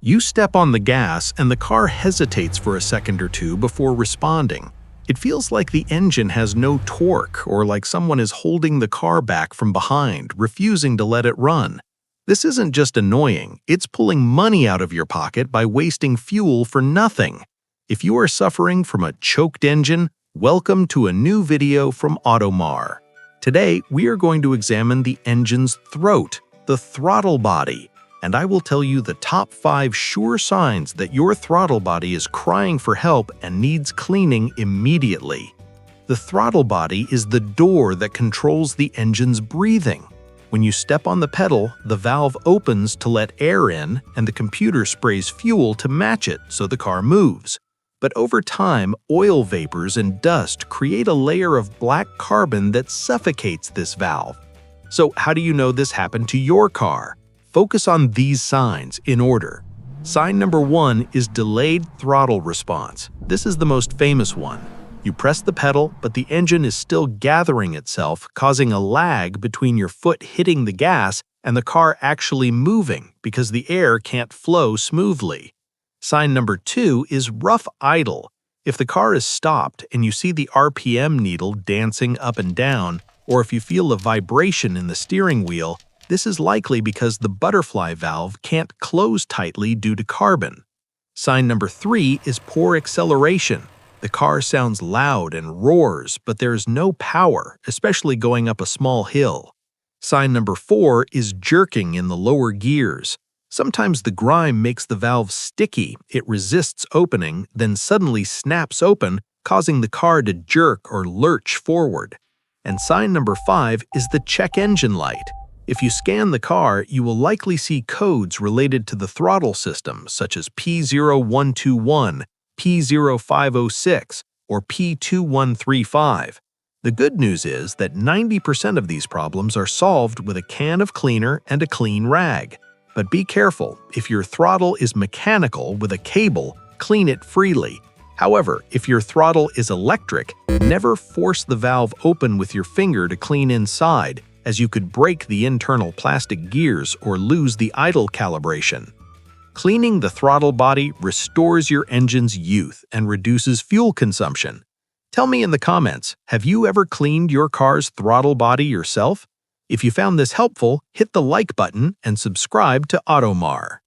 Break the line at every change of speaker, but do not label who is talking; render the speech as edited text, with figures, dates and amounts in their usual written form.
You step on the gas and the car hesitates for a second or two before responding. It feels like the engine has no torque or like someone is holding the car back from behind, refusing to let it run. This isn't just annoying, it's pulling money out of your pocket by wasting fuel for nothing. If you are suffering from a choked engine, welcome to a new video from Automar. Today, we are going to examine the engine's throat, the throttle body, and I will tell you the top 5 sure signs that your throttle body is crying for help and needs cleaning immediately. The throttle body is the door that controls the engine's breathing. When you step on the pedal, the valve opens to let air in, and the computer sprays fuel to match it so the car moves. But over time, oil vapors and dust create a layer of black carbon that suffocates this valve. So how do you know this happened to your car? Focus on these signs in order. Sign number 1 is delayed throttle response. This is the most famous one. You press the pedal, but the engine is still gathering itself, causing a lag between your foot hitting the gas and the car actually moving because the air can't flow smoothly. Sign number 2 is rough idle. If the car is stopped and you see the RPM needle dancing up and down, or if you feel a vibration in the steering wheel, this is likely because the butterfly valve can't close tightly due to carbon. Sign number 3 is poor acceleration. The car sounds loud and roars, but there is no power, especially going up a small hill. Sign number 4 is jerking in the lower gears. Sometimes the grime makes the valve sticky, it resists opening, then suddenly snaps open, causing the car to jerk or lurch forward. And sign number 5 is the check engine light. If you scan the car, you will likely see codes related to the throttle system, such as P0121, P0506, or P2135. The good news is that 90% of these problems are solved with a can of cleaner and a clean rag. But be careful, if your throttle is mechanical with a cable, clean it freely. However, if your throttle is electric, never force the valve open with your finger to clean inside, as you could break the internal plastic gears or lose the idle calibration. Cleaning the throttle body restores your engine's youth and reduces fuel consumption. Tell me in the comments, have you ever cleaned your car's throttle body yourself? If you found this helpful, hit the like button and subscribe to Automar.